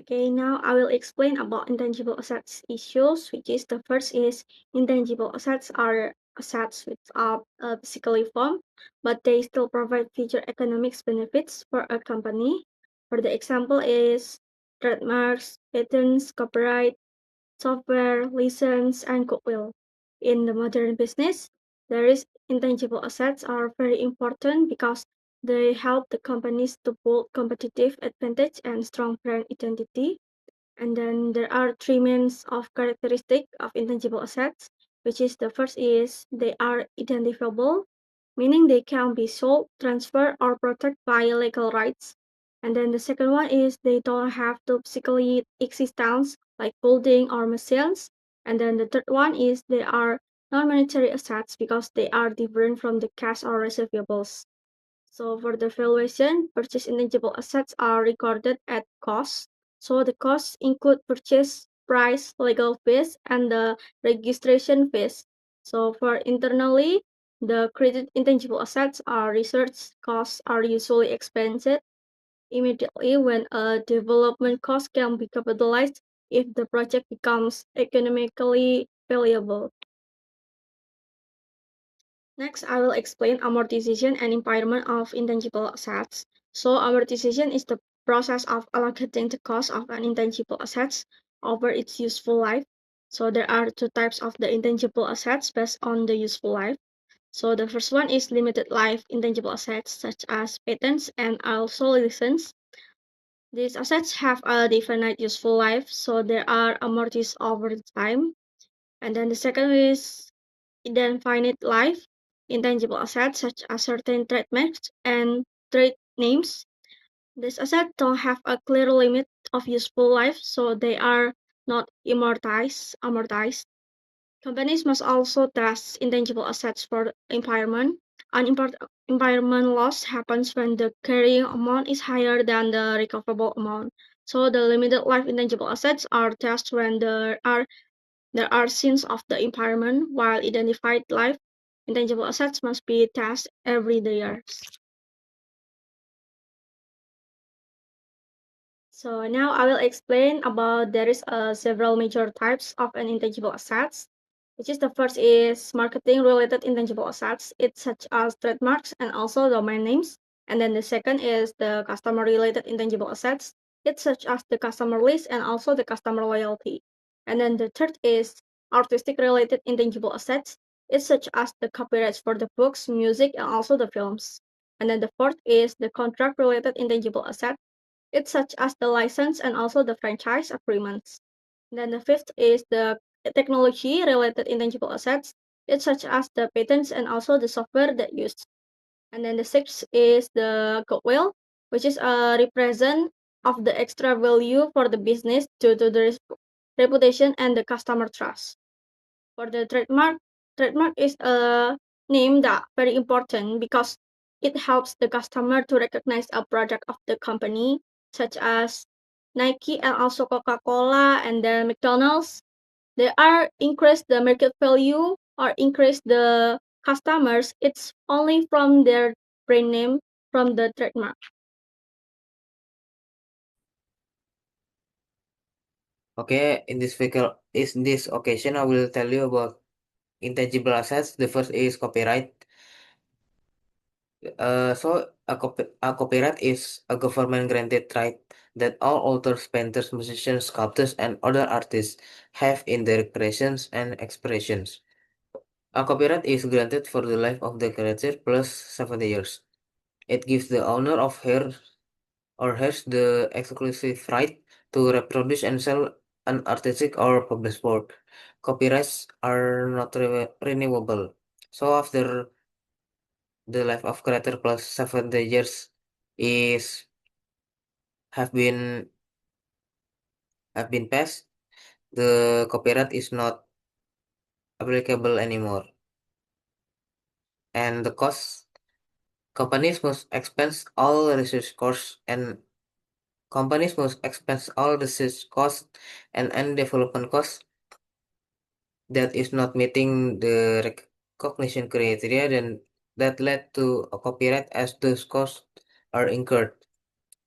Okay, now I will explain about intangible assets issues, which is the first is intangible assets are assets which are physically formed, but they still provide future economics benefits for a company. For the example is trademarks, patents, copyright, software, license, and goodwill. In the modern business, there is intangible assets are very important because they help the companies to build competitive advantage and strong brand identity. And then there are three main of characteristic of intangible assets, which is the first is they are identifiable, meaning they can be sold, transferred, or protected by legal rights. And then the second one is they don't have to physically existence like building or machines. And then the third one is they are non-monetary assets because they are different from the cash or receivables. So for the valuation, purchase intangible assets are recorded at cost. So the costs include purchase price, legal fees, and the registration fees. So for internally, the created intangible assets are research costs are usually expensed immediately when a development cost can be capitalized if the project becomes economically valuable. Next, I will explain amortization and impairment of intangible assets. So, amortization is the process of allocating the cost of an intangible asset over its useful life. So, there are two types of the intangible assets based on the useful life. So, the first one is limited life intangible assets, such as patents and also license. These assets have a definite useful life, so they are amortized over time. And then the second is indefinite life intangible assets such as certain trademarks and trade names. These assets don't have a clear limit of useful life, so they are not amortized. Companies must also test intangible assets for impairment. Impairment loss happens when the carrying amount is higher than the recoverable amount. So the limited life intangible assets are tested when there are signs of the impairment, while identified life intangible assets must be tested every year. So now I will explain about there is several major types of an intangible assets, which is the first is marketing related intangible assets. It's such as trademarks and also domain names. And then the second is the customer related intangible assets. It's such as the customer list and also the customer loyalty. And then the third is artistic related intangible assets. It's such as the copyrights for the books, music, and also the films. And then the fourth is the contract related intangible assets. It's such as the license and also the franchise agreements. Then the fifth is the technology-related intangible assets. It's such as the patents and also the software that used. And then the sixth is the goodwill, which is a represent of the extra value for the business due to the reputation and the customer trust. For the trademark is a name that very important because it helps the customer to recognize a product of the company, such as Nike and also Coca-Cola and then McDonald's. They are increase the market value or increase the customers. It's only from their brand name from the trademark. Okay, in this occasion, I will tell you about intangible assets. The first is copyright. A copyright is a government granted right that all authors, painters, musicians, sculptors, and other artists have in their creations and expressions. A copyright is granted for the life of the creator plus 70 years. It gives the owner of her or has the exclusive right to reproduce and sell an artistic or published work. Copyrights are not renewable. So after the life of creator plus 70 years is have been have been passed, the copyright is not applicable anymore. And the cost companies must expense all research costs and companies must expense all research costs and development costs that is not meeting the recognition criteria then that led to a copyright as those costs are incurred.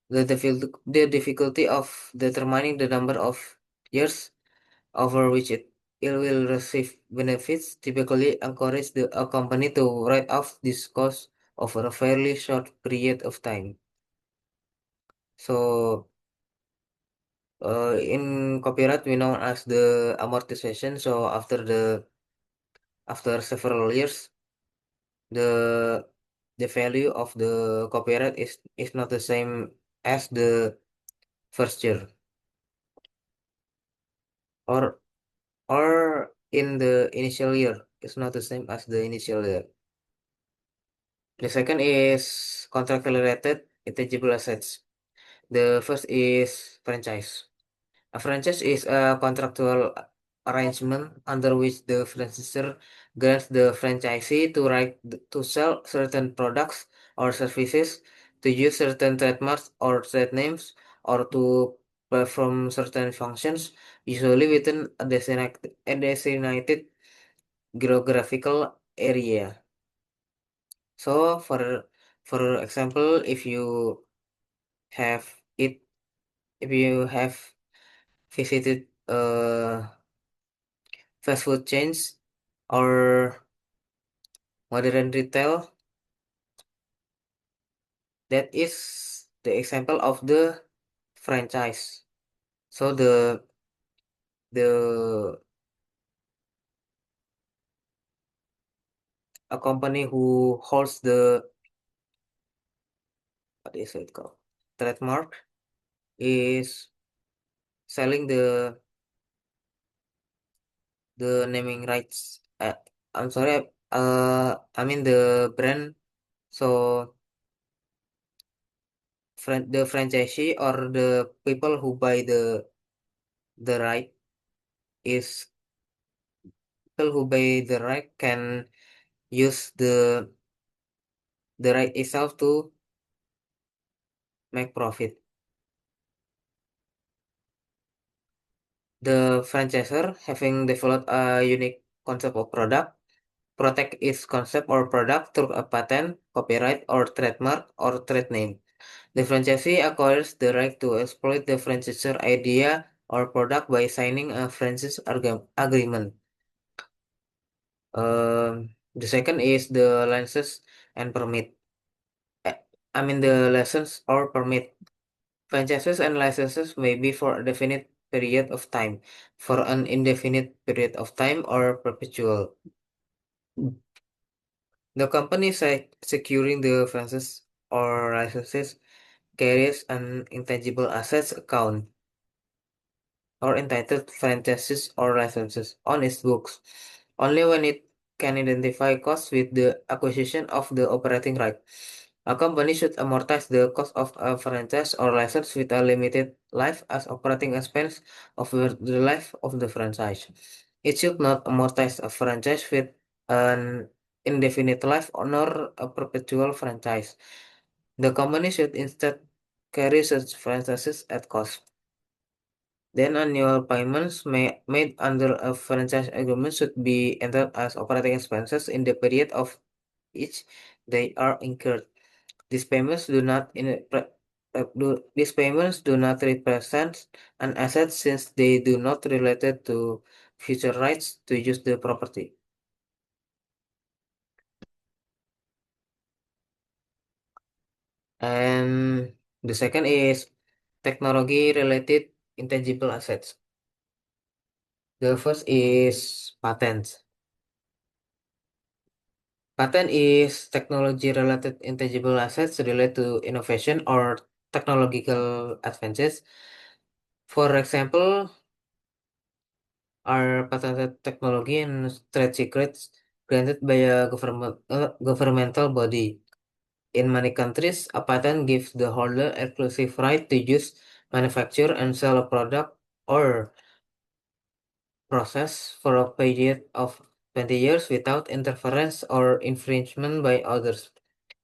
The difficulty of determining the number of years over which it will receive benefits typically encourage a company to write off this cost over a fairly short period of time. So, in copyright, we know as the amortization. So, after several years, the the value of the copyright is not the same as the first year, or in the initial year. It's not the same as the initial year. The second is contractual related intangible assets. The first is franchise. A franchise is a contractual arrangement under which the franchisor grants the franchisee to to sell certain products or services, to use certain trademarks or trade names, or to perform certain functions, usually within a designated geographical area. So, for example, have it if you have visited fast food chains or modern retail, that is the example of the franchise. So the a company who holds the what is it called trademark is selling the naming rights. I'm sorry. I mean the brand. So the franchisee or the people who buy the right is people who buy the right can use the right itself to make profit. The franchisor, having developed a unique concept of product, protect its concept or product through a patent, copyright, or trademark or trade name. The franchisee acquires the right to exploit the franchisor idea or product by signing a franchise agreement. The second is the license and permit. Eh, I mean the license or permit. Franchises and licenses may be for a definite period of time, for an indefinite period of time, or perpetual. The company securing the franchise or licenses carries an intangible assets account or entitled franchises or licenses on its books only when it can identify costs with the acquisition of the operating right. A company should amortize the cost of a franchise or license with a limited life as operating expense over the life of the franchise. It should not amortize a franchise with an indefinite life nor a perpetual franchise. The company should instead carry such franchises at cost. Then annual payments made under a franchise agreement should be entered as operating expenses in the period of each they are incurred. These payments do not these payments do not represent an asset since they do not related to future rights to use the property. And the second is technology related intangible assets. The first is patents. Patent is technology-related intangible assets related to innovation or technological advances. For example, are patented technology and trade secrets granted by a governmental body. In many countries, a patent gives the holder exclusive right to use, manufacture, and sell a product or process for a period of 20 years without interference or infringement by others.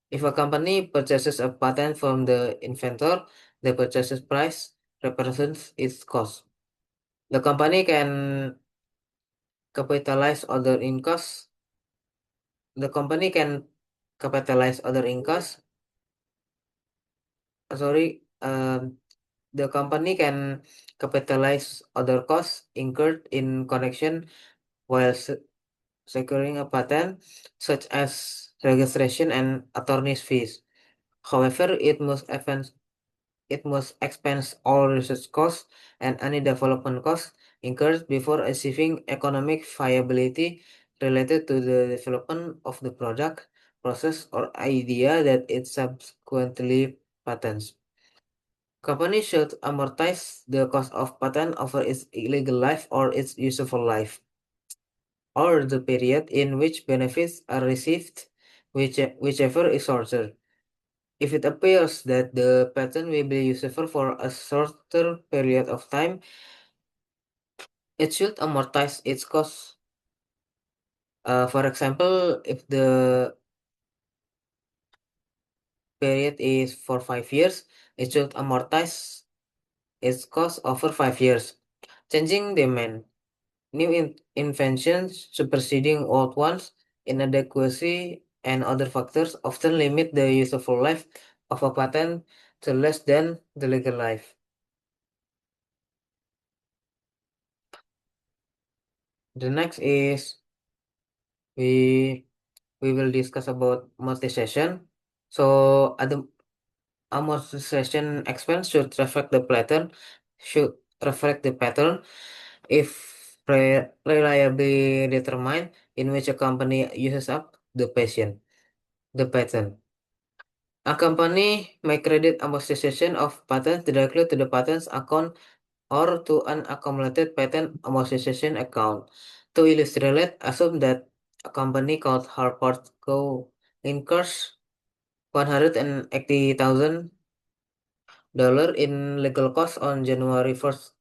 If a company purchases a patent from the inventor, the purchase price represents its cost. The company can capitalize other income. The company can capitalize other income. Sorry, um, the company can capitalize other costs incurred in connection while securing a patent, such as registration and attorney's fees. However, it must expense all research costs and any development costs incurred before achieving economic viability related to the development of the product, process, or idea that it subsequently patents. Company should amortize the cost of patent over its legal life or its useful life, or the period in which benefits are received, whichever is shorter. If it appears that the patent will be useful for a shorter period of time, it should amortize its cost. For example, if the period is for 5 years, it should amortize its cost over 5 years. Changing demand. New inventions superseding old ones, inadequacy, and other factors often limit the useful life of a patent to less than the legal life. The next is we we will discuss about amortization. So the amortization expense should reflect the pattern if reliably determined in which a company uses up the patent. A company may credit amortization of patents directly to the patents account or to an accumulated patent amortization account. To illustrate, assume that a company called Harvard Go incurs $180,000 in legal costs on January 1st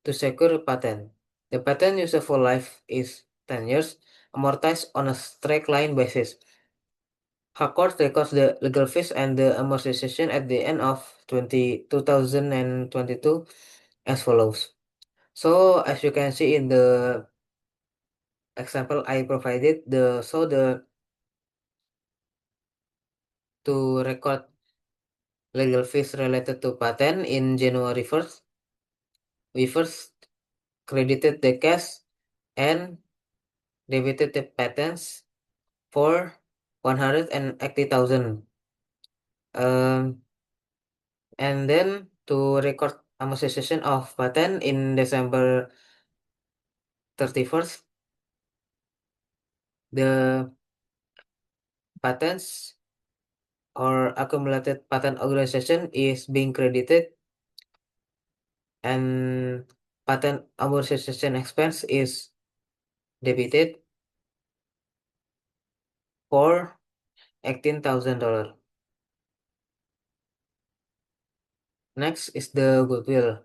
to secure a patent. The patent useful life is 10 years, amortized on a straight line basis. Harcourt records the legal fees and the amortization at the end of 2022 as follows. So as you can see in the example I provided, the to record legal fees related to patent in January 1st, we first credited the cash and debited the patents for 180,000. Um, and then to record amortization of patent in December 31st, the patents or accumulated patent organization is being credited and patent amortization expense is debited for $18,000. Next is the goodwill.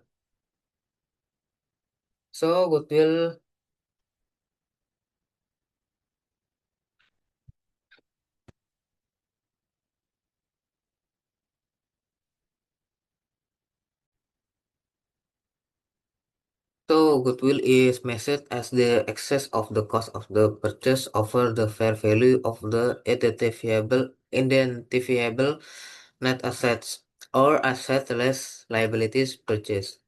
So goodwill is measured as the excess of the cost of the purchase over the fair value of the identifiable net assets or asset less liabilities purchased.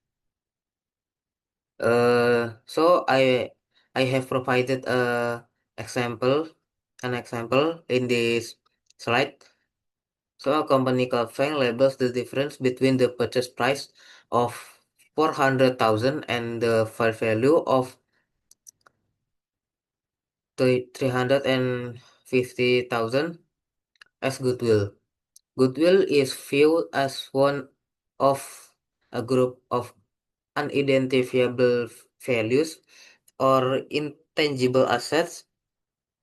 So I have provided example an example in this slide. So a company called Feng labels the difference between the purchase price of 400,000 and the fair value of 350,000 as goodwill. Goodwill is viewed as one of a group of unidentifiable values or intangible assets,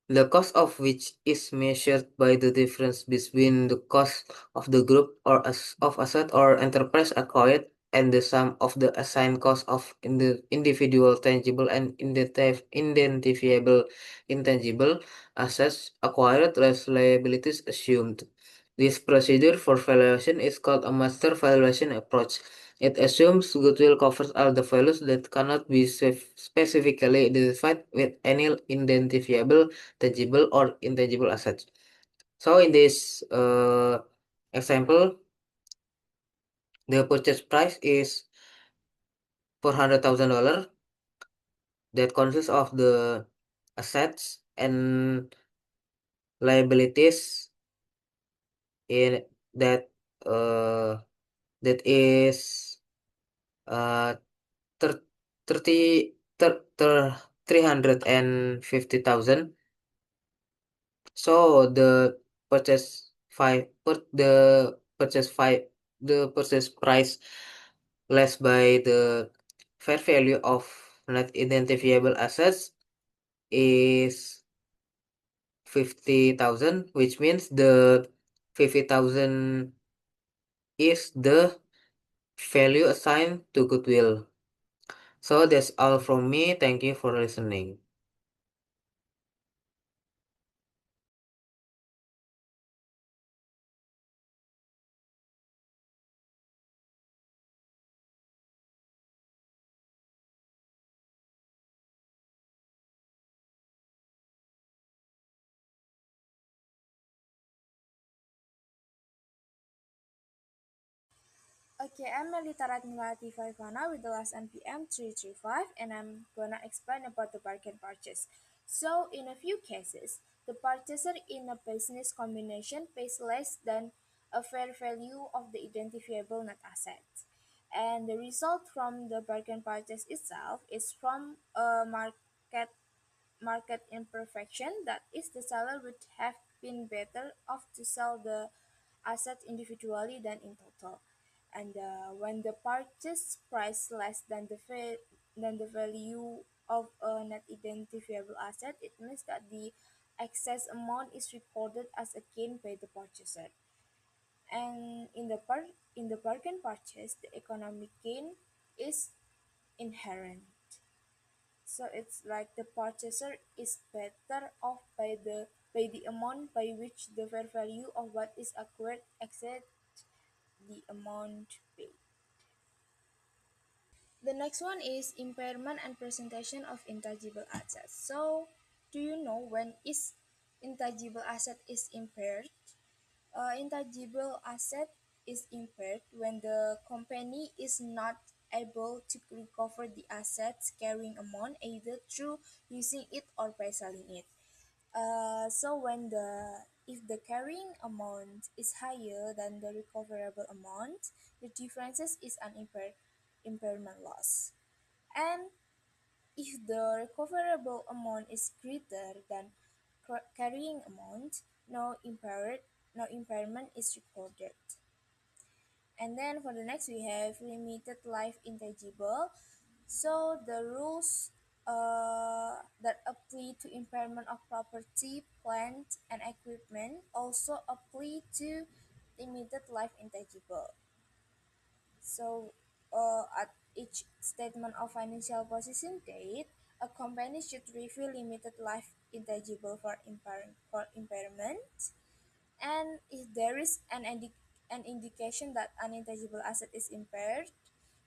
the cost of which is measured by the difference between the cost of the group or of asset or enterprise acquired and the sum of the assigned cost of the individual tangible and identifiable intangible assets acquired less liabilities assumed. This procedure for valuation is called a master valuation approach. It assumes goodwill covers all the values that cannot be specifically identified with any identifiable tangible or intangible assets. So in this example, The purchase price is $400,000 that consists of the assets and liabilities in that uh that is uh thir 30 thir, thir, 350,000. So purchase five per the purchase price less by the fair value of net identifiable assets is 50,000, which means the 50,000 is the value assigned to goodwill. So that's all from me. Thank you for listening. Okay, I'm Melita Ratnawati Faivana with the last NPM 335, and I'm gonna explain about the bargain purchase. So, in a few cases, the purchaser in a business combination pays less than a fair value of the identifiable net asset. And the result from the bargain purchase itself is from a market imperfection, that is, the seller would have been better off to sell the assets individually than in total. And when the purchase price less than than the value of a net identifiable asset, it means that the excess amount is recorded as a gain by the purchaser. And in the bargain purchase, the economic gain is inherent. So it's like the purchaser is better off by the amount by which the fair value of what is acquired exceeds the amount paid. The next one is impairment and presentation of intangible assets. So, do you know when is intangible asset is impaired? Intangible asset is impaired when the company is not able to recover the assets carrying amount either through using it or by selling it. So when the if the carrying amount is higher than the recoverable amount, the differences is an impairment loss. And if the recoverable amount is greater than carrying amount, no impairment is recorded. And then for the next we have limited life intangible. So the rules that apply to impairment of property, plant, and equipment also apply to limited life intangible. So at each statement of financial position date, a company should review limited life intangible for impairment. And if there is an indication that an intangible asset is impaired,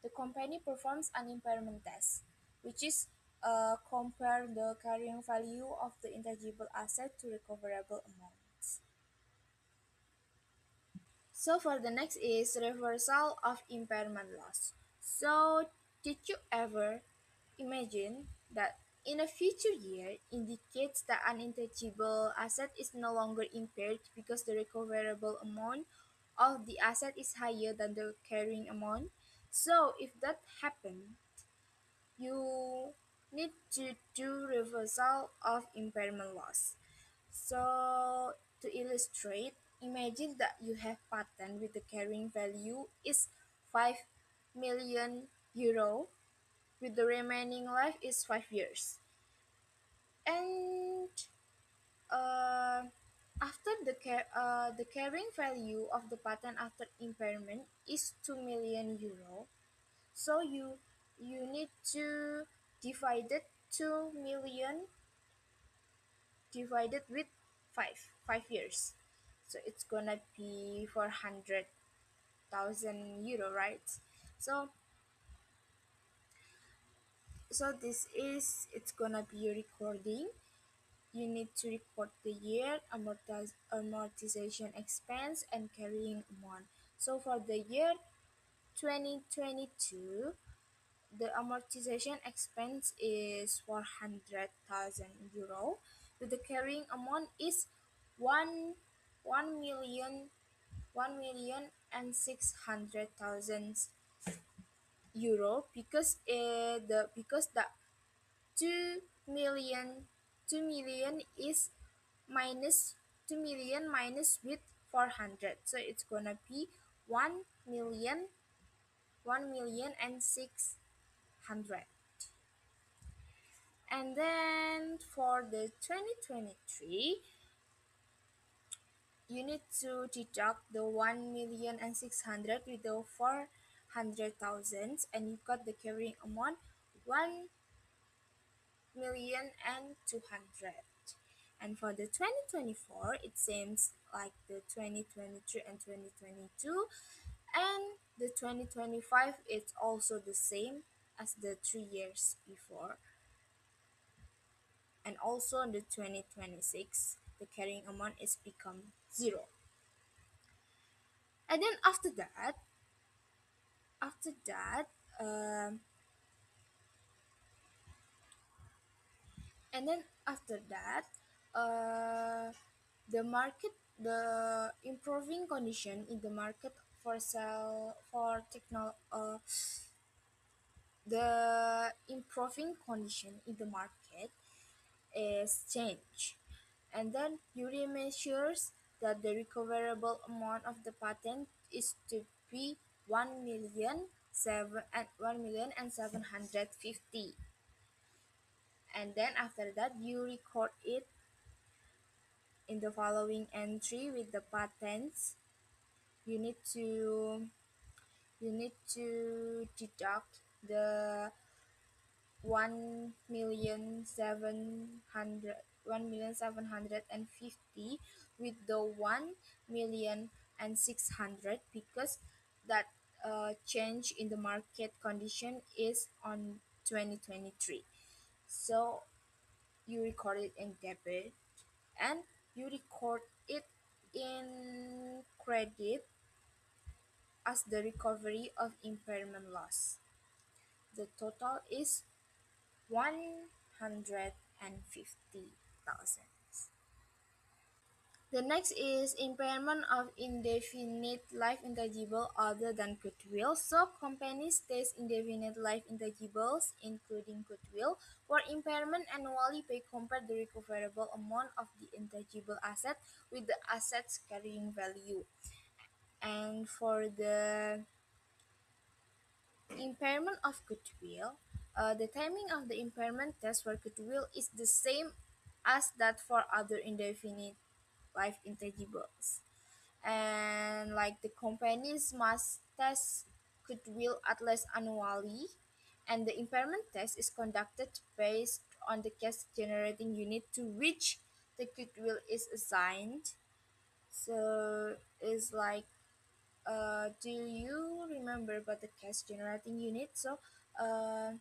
the company performs an impairment test, which is compare the carrying value of the intangible asset to recoverable amounts. So for the next is reversal of impairment loss. So did you ever imagine that in a future year indicates that an intangible asset is no longer impaired because the recoverable amount of the asset is higher than the carrying amount? So if that happened, you need to do reversal of impairment loss. So to illustrate, imagine that you have patent with the carrying value is 5 million euro, with the remaining life is 5 years. And uh, after the carrying value of the patent after impairment is 2 million euro, so you need to divide it 2 million divided with 5 years, so it's gonna be 400,000 euro, right? so this is it's gonna be a recording. You need to record the year, amortization expense, and carrying amount. So for the year 2022, the amortization expense is 400,000 euro, with the carrying amount is one one million 1,600,000 euro, because the 2 million 2 million is minus 2 million minus with 400, so it's gonna be 1 million 1,600,000. And then for the 2023, you need to deduct the 1,600,000 with the 400,000, and you got the carrying amount 1,200,000. And for the 2024, it seems like the 2023 and 2022, and the 2025, it's also the same as the 3 years before. And also in the 2026, the carrying amount is become zero. And then after that um, and then after that uh, the improving condition in the market for sell for the improving condition in the market is change. And then URI measures that the recoverable amount of the patent is to be 1,750,000. And then after that, you record it in the following entry with the patents. You need to deduct the 1,750,000 with the 1,600,000, because that change in the market condition is on 2023. So you record it in debit, and you record it in credit as the recovery of impairment loss. The total is 150,000. The next is impairment of indefinite life intangible other than goodwill. So companies test indefinite life intangibles, including goodwill, for impairment annually by compare the recoverable amount of the intangible asset with the asset's carrying value. And for the impairment of goodwill, the timing of the impairment test for goodwill is the same as that for other indefinite life intangibles. And like the companies must test goodwill at least annually, and the impairment test is conducted based on the cash generating unit to which the goodwill is assigned. So it's like, do you remember about the cash generating unit? So uh,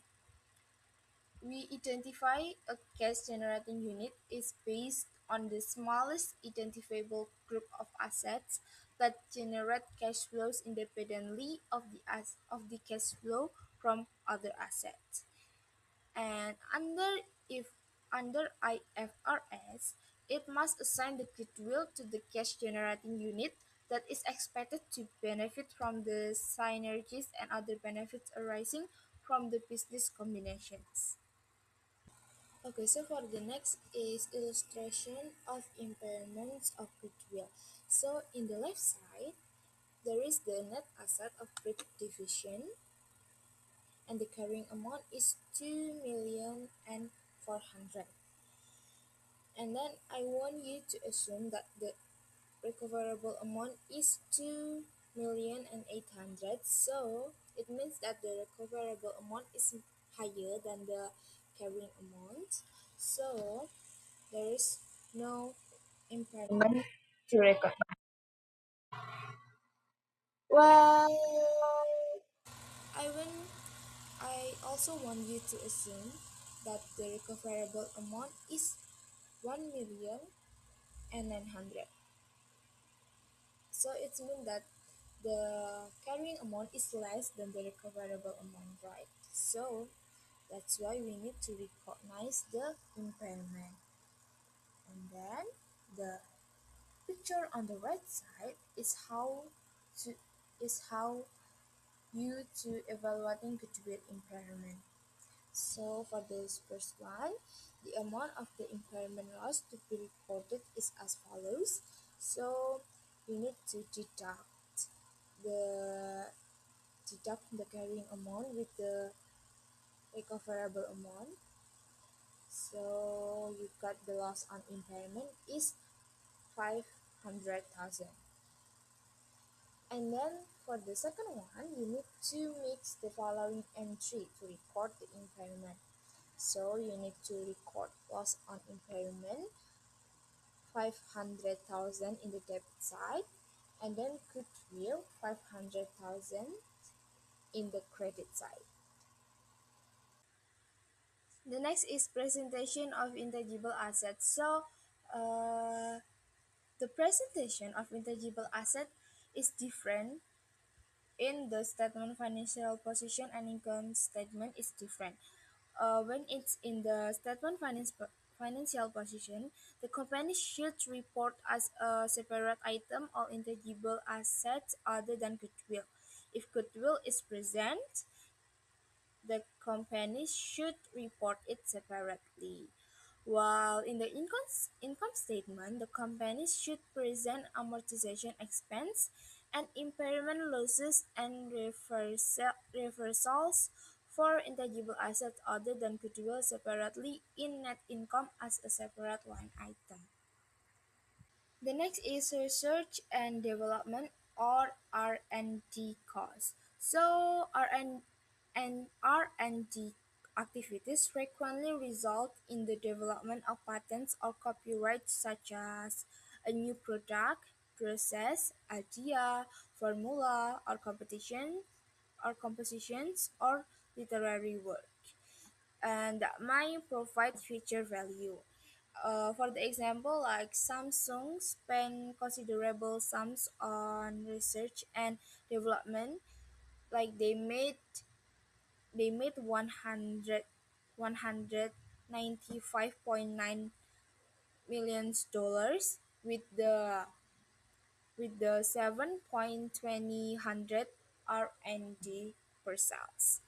we identify a cash generating unit is based on the smallest identifiable group of assets that generate cash flows independently of the cash flow from other assets. And under IFRS, it must assign the goodwill to the cash generating unit that is expected to benefit from the synergies and other benefits arising from the business combinations. Okay, so for the next is illustration of impairments of goodwill. So in the left side, there is the net asset of Brit division, and the carrying amount is 2,400,000. And then I want you to assume that the recoverable amount is 2,800,000. So it means that the recoverable amount is higher than the carrying amount. So there is no impairment to record. Well, I want I also want you to assume that the recoverable amount is 1,900,000. So it means that the carrying amount is less than the recoverable amount, right? So that's why we need to recognize the impairment. And then the picture on the right side to is how you to evaluating goodwill impairment. So for this first one, the amount of the impairment loss to be reported is as follows. So we need to the deduct the carrying amount with the recoverable amount. So you got the loss on impairment is 500,000. And then for the second one, you need to mix the following entry to record the impairment. So you need to record loss on impairment 500,000 in the debit side, and then goodwill 500,000 in the credit side. The next is presentation of intangible assets. So the presentation of intangible asset is different in the statement financial position and income statement is different. When it's in the financial position, the company should report as a separate item all intangible assets other than goodwill. If goodwill is present, the company should report it separately. While in the income statement, the company should present amortization expense and impairment losses and reversals for intangible assets other than goodwill separately in net income as a separate line item. The next is research and development or R&D costs. So R&D activities frequently result in the development of patents or copyrights such as a new product, process, idea, formula, or competition or compositions or literary work and that might provide future value. For the example, like Samsung spend considerable sums on research and development, like they made 195.9 million dollars with the 7.20 R&D per sales.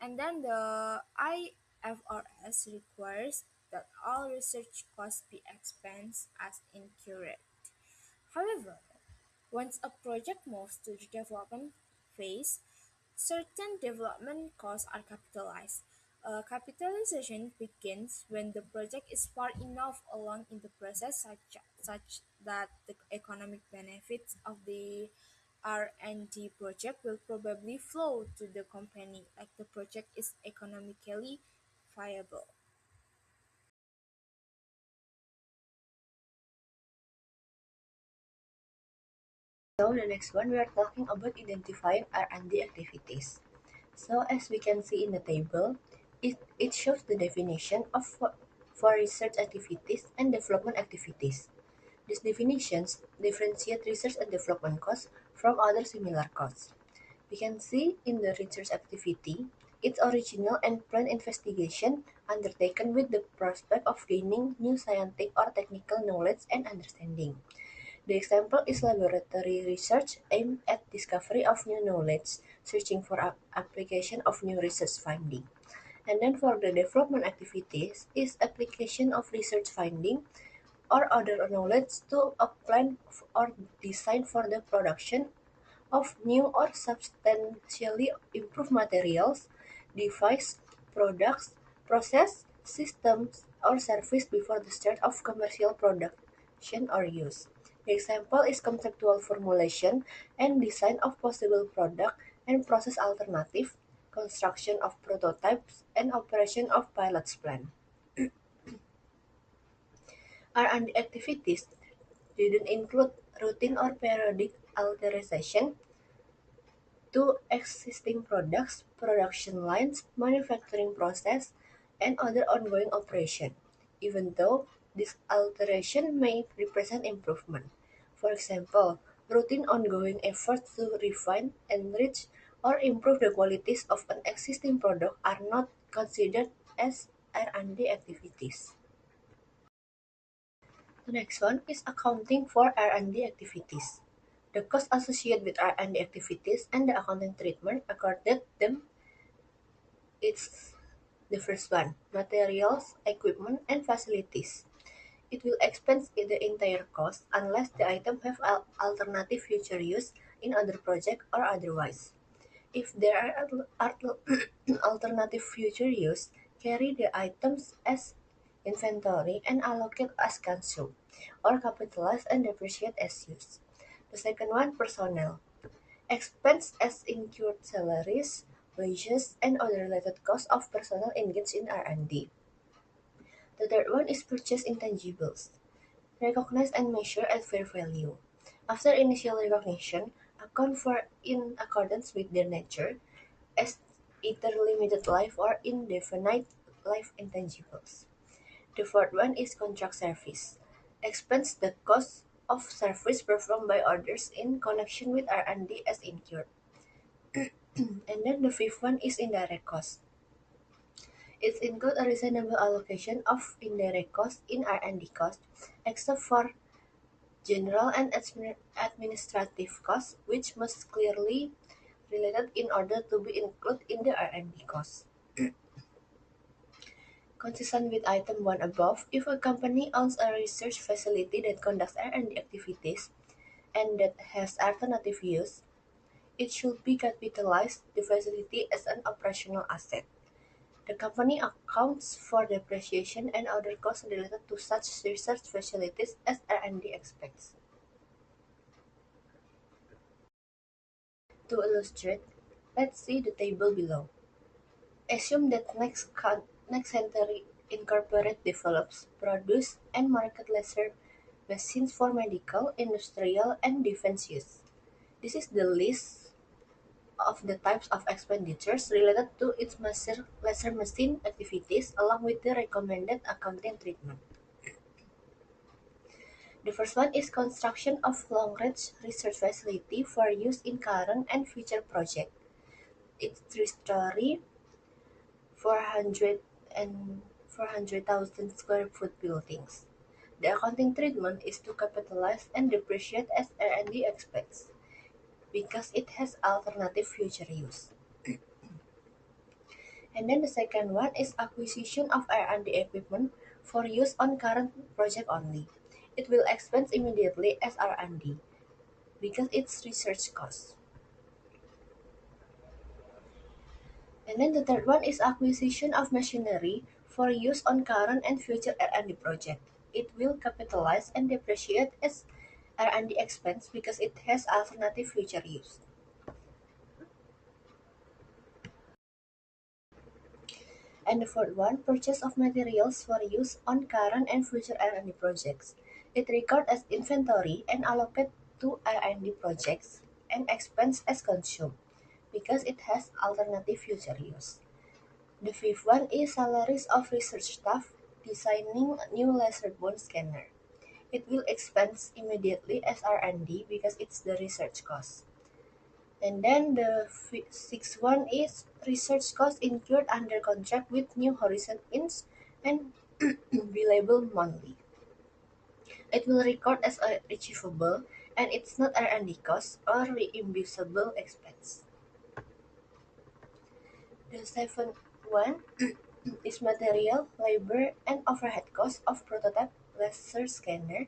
And then the IFRS requires that all research costs be expensed as incurred. However, once a project moves to the development phase, certain development costs are capitalized. Capitalization begins when the project is far enough along in the process such that the economic benefits of the R&D project will probably flow to the company, like the project is economically viable. So the next one we are talking about identifying R&D activities. So as we can see in the table, it shows the definition of for research activities and development activities. These definitions differentiate research and development costs from other similar costs. We can see in the research activity, its original and planned investigation undertaken with the prospect of gaining new scientific or technical knowledge and understanding. The example is laboratory research aimed at discovery of new knowledge, searching for application of new research finding. And then for the development activities is application of research finding or other knowledge to a plan or design for the production of new or substantially improved materials, device, products, process, systems, or service before the start of commercial production or use. The example is conceptual formulation and design of possible product and process alternative, construction of prototypes, and operation of pilot plant. R&D activities didn't include routine or periodic alteration to existing products, production lines, manufacturing process, and other ongoing operation, even though this alteration may represent improvement. For example, Routine ongoing efforts to refine, enrich, or improve the qualities of an existing product are not considered as R&D activities. The next one is accounting for R&D activities. The cost associated with R&D activities and the accounting treatment accorded them is the first one, materials, equipment, and facilities. It will expense the entire cost unless the item have alternative future use in other project or otherwise. If there are alternative future use, carry the items as inventory and allocate as consumed, or capitalize and depreciate as used. The second one, personnel. Expense as incurred salaries, wages, and other related costs of personnel engaged in R&D. The third one is purchase intangibles. Recognize and measure at fair value. After initial recognition, account for in accordance with their nature as either limited life or indefinite life intangibles. The fourth one is contract service. Expense the cost of service performed by others in connection with R&D as incurred. And then the fifth one is indirect cost. It includes a reasonable allocation of indirect cost in R&D cost, except for general and administrative costs, which must clearly related in order to be included in the R&D cost. Consistent with item 1 above, if a company owns a research facility that conducts R&D activities and that has alternative use, it should be capitalized the facility as an operational asset. The company accounts for depreciation and other costs related to such research facilities as R&D expense. To illustrate, let's see the table below. Assume that next century Incorporate develops, produce, and market laser machines for medical, industrial, and defense use. This is the list of the types of expenditures related to its laser machine activities along with the recommended accounting treatment. The first one is construction of long-range research facility for use in current and future projects. It's three-story, 400,000 square foot buildings. The accounting treatment is to capitalize and depreciate as R&D expense because it has alternative future use. And then the second one is acquisition of R&D equipment for use on current project only. It will expense immediately as R&D because it's research cost. And then the third one is acquisition of machinery for use on current and future R&D project. It will capitalize and depreciate as R&D expense because it has alternative future use. And the fourth one, purchase of materials for use on current and future R&D projects. It record as inventory and allocate to R&D projects and expense as consumed because it has alternative future use. The fifth one is salaries of research staff designing a new laser bone scanner. It will expense immediately as R&D because it's the research cost. And then the sixth one is research cost incurred under contract with New Horizon Inc. and billable monthly. It will record as achievable and it's not R&D cost or reimbursable expense. The seventh one is material, labor, and overhead cost of prototype laser scanner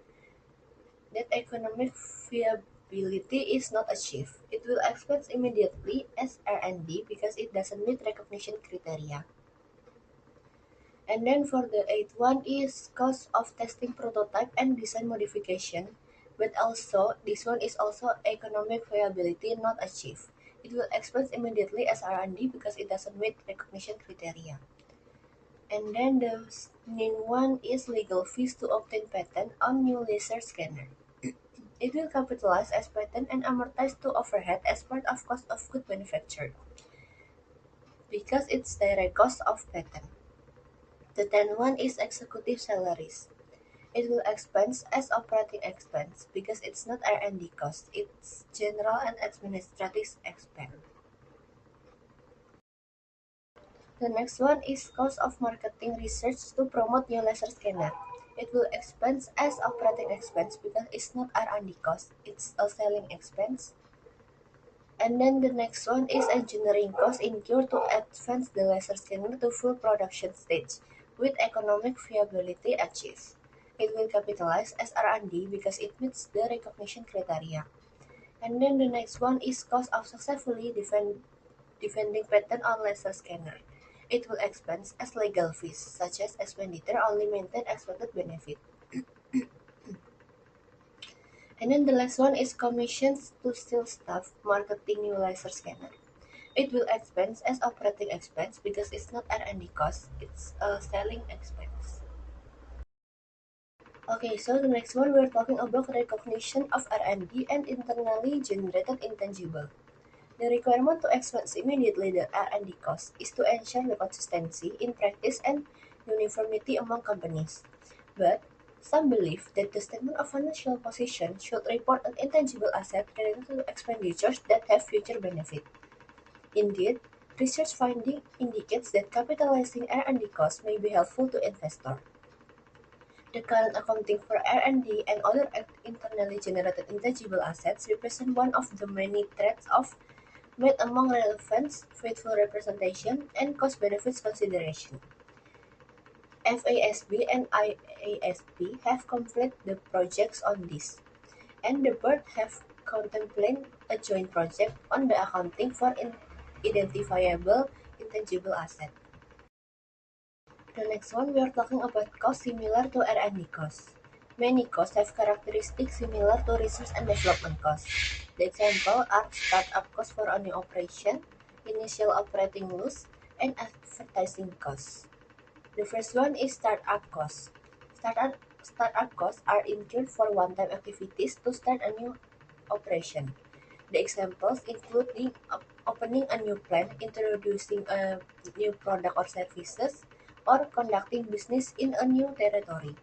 that economic viability is not achieved. It will expense immediately as R&D because it doesn't meet recognition criteria. And then for the eighth one is cost of testing prototype and design modification, but also this one is also economic viability not achieved. It will expense immediately as R&D because it doesn't meet recognition criteria. And then the new one is legal fees to obtain patent on new laser scanner. It will capitalize as patent and amortize to overhead as part of cost of goods manufactured because it's direct cost of patent. The tenth one is executive salaries. It will expense as operating expense because it's not R&D cost, it's general and administrative expense. The next one is cost of marketing research to promote new laser scanner. It will expense as operating expense because it's not R&D cost, it's a selling expense. And then the next one is engineering cost incurred to advance the laser scanner to full production stage with economic viability achieved. It will capitalize as R&D because it meets the recognition criteria. And then the next one is cost of successfully defending patent on laser scanner. It will expense as legal fees, such as expenditure only maintain expected benefit. And then the last one is commissions to sales staff marketing new laser scanner. It will expense as operating expense because it's not R&D cost, it's a selling expense. Okay, so the next one we're talking about recognition of R&D and internally generated intangible. The requirement to expense immediately the R&D cost is to ensure the consistency in practice and uniformity among companies. But some believe that the statement of financial position should report an intangible asset related to expenditures that have future benefit. Indeed, research finding indicates that capitalizing R&D costs may be helpful to investors. The current accounting for R&D and other internally generated intangible assets represent one of the many trade-offs made among relevance, faithful representation, and cost-benefits consideration. FASB and IASB have completed the projects on this, and the board have contemplated a joint project on the accounting for identifiable intangible asset. The next one we are talking about costs similar to R&D costs. Many costs have characteristics similar to research and development costs. The example are startup costs for a new operation, initial operating loss, and advertising costs. The first one is startup costs. Startup costs are incurred for one-time activities to start a new operation. The examples include opening a new plant, introducing a new product or services, or conducting business in a new territory.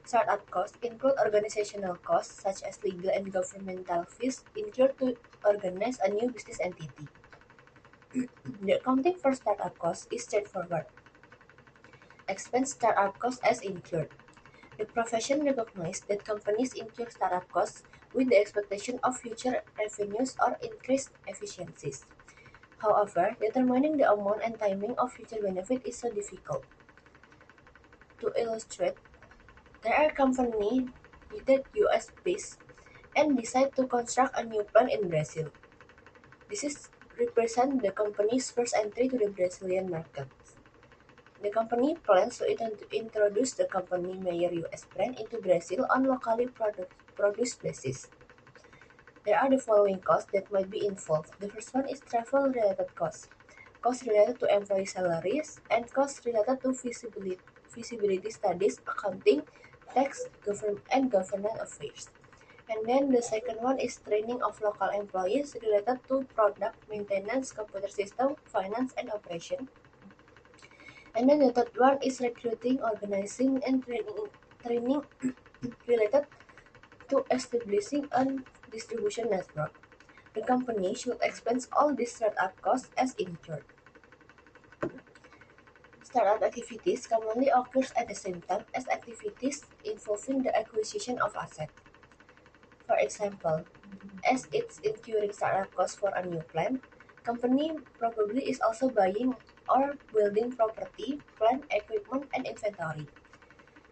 Startup costs include organizational costs such as legal and governmental fees incurred to organize a new business entity. The accounting for startup costs is straightforward. Expense startup costs as incurred. The profession recognizes that companies incur startup costs with the expectation of future revenues or increased efficiencies. However, determining the amount and timing of future benefit is so difficult. To illustrate, there are companies that US-based and decide to construct a new plant in Brazil. This is represent the company's first entry to the Brazilian market. The company plans to introduce the company Mayer US brand into Brazil on locally produced basis. There are the following costs that might be involved. The first one is travel-related costs, costs related to employee salaries, and costs related to feasibility studies, accounting, tax, and government affairs. And then the second one is training of local employees related to product maintenance, computer system, finance, and operation. And then the third one is recruiting, organizing, and training related to establishing a distribution network. The company should expense all these startup costs as incurred. Startup activities commonly occurs at the same time as activities involving the acquisition of assets. For example, as it's incurring startup costs for a new plant, company probably is also buying or building property, plant, equipment, and inventory.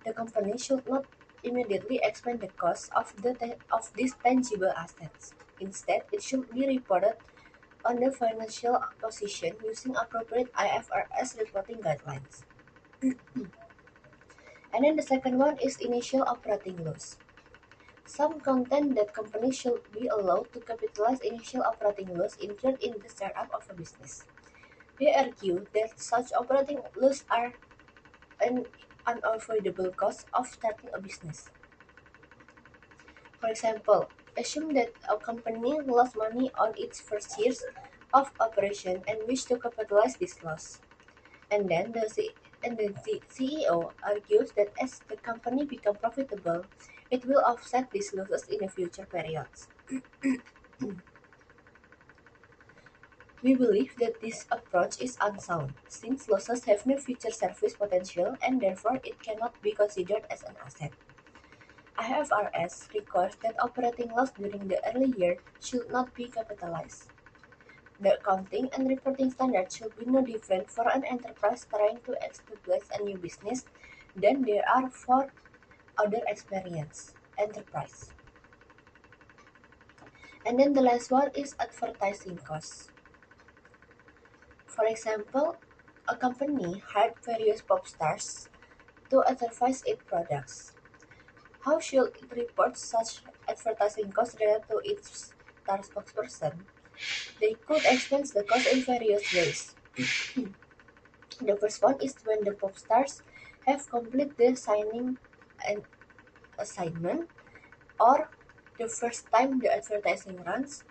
The company should not immediately expend the cost of these tangible assets. Instead, it should be reported on the financial position using appropriate IFRS reporting guidelines. And then the second one is initial operating loss. Some contend that companies should be allowed to capitalize initial operating loss incurred in the startup of a business. They argue that such operating loss are an unavoidable cost of starting a business. For example, assume that a company lost money on its first years of operation and wish to capitalize this loss. And then And the CEO argues that as the company becomes profitable, it will offset these losses in the future periods. We believe that this approach is unsound, since losses have no future service potential and therefore it cannot be considered as an asset. IFRS requires that operating loss during the early year should not be capitalized. The accounting and reporting standards should be no different for an enterprise trying to establish a new business than they are for other experienced enterprise. And then the last one is advertising costs. For example, a company hired various pop stars to advertise its products. How should it report such advertising costs related to its star spokesperson? They could expense the cost in various ways. The first one is when the pop stars have completed the signing and assignment, or the first time the advertising runs,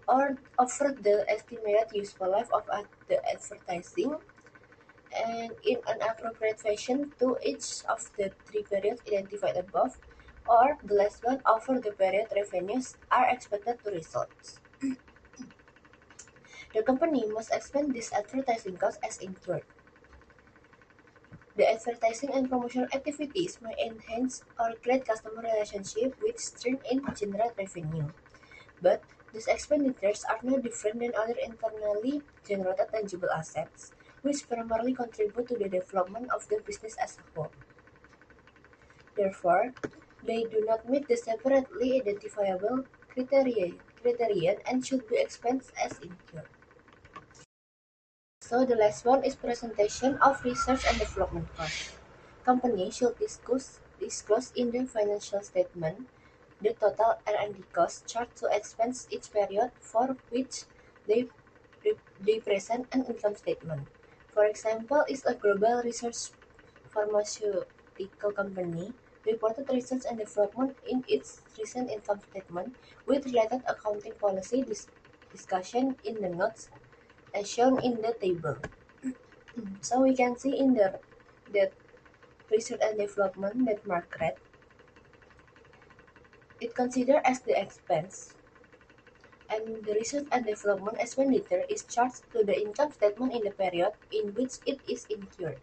or over the estimated useful life of the advertising, and in an appropriate fashion to each of the three periods identified above, or the last one over the period revenues are expected to result. The company must expense these advertising costs as incurred. The advertising and promotional activities may enhance or create customer relationship which turn in generate revenue. But these expenditures are no different than other internally generated tangible assets, which primarily contribute to the development of the business as a whole. Therefore, they do not meet the separately identifiable criterion and should be expensed as incurred. So the last one is presentation of research and development costs. Companies should disclose in the financial statement the total R&D costs charged to expense each period for which they, they present an income statement. For example, is a global research pharmaceutical company reported research and development in its recent income statement with related accounting policy discussion in the notes as shown in the table. So we can see in the that research and development that Margaret it considered as the expense, and the research and development expenditure is charged to the income statement in the period in which it is incurred.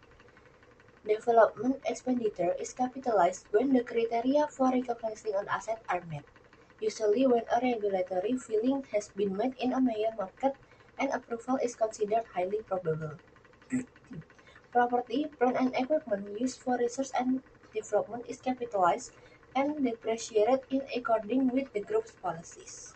Development expenditure is capitalized when the criteria for recognizing an asset are met, usually when a regulatory filing has been made in a major market and approval is considered highly probable. Property, plant and equipment used for research and development is capitalized and depreciated in accordance with the group's policies.